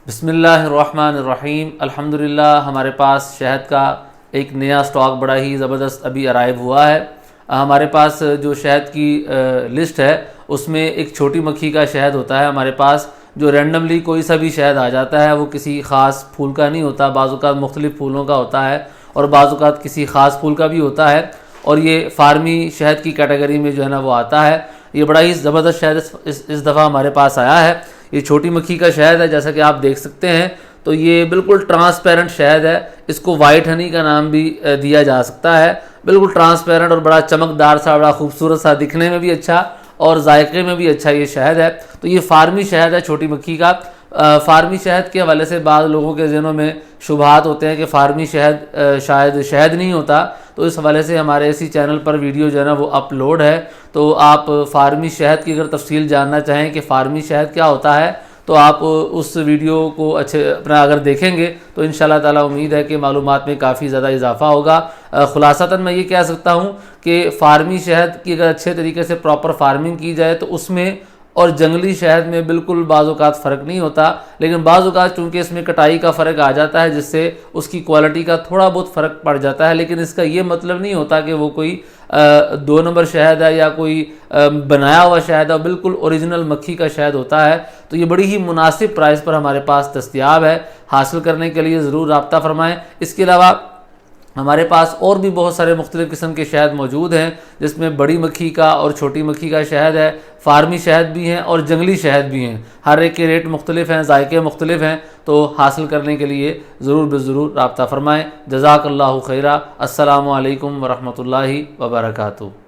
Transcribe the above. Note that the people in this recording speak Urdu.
بسم اللہ الرحمن الرحیم۔ الحمدللہ ہمارے پاس شہد کا ایک نیا سٹاک بڑا ہی زبردست ابھی ارائیو ہوا ہے۔ ہمارے پاس جو شہد کی لسٹ ہے اس میں ایک چھوٹی مکھی کا شہد ہوتا ہے ہمارے پاس، جو رینڈملی کوئی سا بھی شہد آ جاتا ہے، وہ کسی خاص پھول کا نہیں ہوتا، بعض اوقات مختلف پھولوں کا ہوتا ہے اور بعض اوقات کسی خاص پھول کا بھی ہوتا ہے، اور یہ فارمی شہد کی کیٹیگری میں جو ہے نا وہ آتا ہے۔ یہ بڑا ہی زبردست شہد اس دفعہ ہمارے پاس آیا ہے۔ یہ چھوٹی مکھی کا شہد ہے، جیسا کہ آپ دیکھ سکتے ہیں، تو یہ بالکل ٹرانسپیرنٹ شہد ہے۔ اس کو وائٹ ہنی کا نام بھی دیا جا سکتا ہے۔ بالکل ٹرانسپیرنٹ اور بڑا چمکدار سا، بڑا خوبصورت سا، دکھنے میں بھی اچھا اور ذائقے میں بھی اچھا یہ شہد ہے۔ تو یہ فارمی شہد ہے چھوٹی مکھی کا۔ فارمی شہد کے حوالے سے بعض لوگوں کے ذہنوں میں شبہات ہوتے ہیں کہ فارمی شہد شاید شہد نہیں ہوتا، تو اس حوالے سے ہمارے اسی چینل پر ویڈیو جو ہے نا وہ اپلوڈ ہے۔ تو آپ فارمی شہد کی اگر تفصیل جاننا چاہیں کہ فارمی شہد کیا ہوتا ہے، تو آپ اس ویڈیو کو اپنا اگر دیکھیں گے تو انشاءاللہ تعالی امید ہے کہ معلومات میں کافی زیادہ اضافہ ہوگا۔ خلاصتاً میں یہ کہہ سکتا ہوں کہ فارمی شہد کی اگر اچھے طریقے سے پراپر فارمنگ کی جائے تو اس میں اور جنگلی شہد میں بالکل بعض اوقات فرق نہیں ہوتا، لیکن بعض اوقات چونکہ اس میں کٹائی کا فرق آ جاتا ہے، جس سے اس کی کوالٹی کا تھوڑا بہت فرق پڑ جاتا ہے، لیکن اس کا یہ مطلب نہیں ہوتا کہ وہ کوئی 2 نمبر شہد ہے یا کوئی بنایا ہوا شہد ہے۔ بالکل اوریجنل مکھی کا شہد ہوتا ہے۔ تو یہ بڑی ہی مناسب پرائس پر ہمارے پاس دستیاب ہے۔ حاصل کرنے کے لیے ضرور رابطہ فرمائیں۔ اس کے علاوہ ہمارے پاس اور بھی بہت سارے مختلف قسم کے شہد موجود ہیں، جس میں بڑی مکھی کا اور چھوٹی مکھی کا شہد ہے، فارمی شہد بھی ہیں اور جنگلی شہد بھی ہیں۔ ہر ایک کے ریٹ مختلف ہیں، ذائقے مختلف ہیں، تو حاصل کرنے کے لیے ضرور رابطہ فرمائیں۔ جزاک اللہ خیرہ۔ السلام علیکم ورحمۃ اللہ وبرکاتہ۔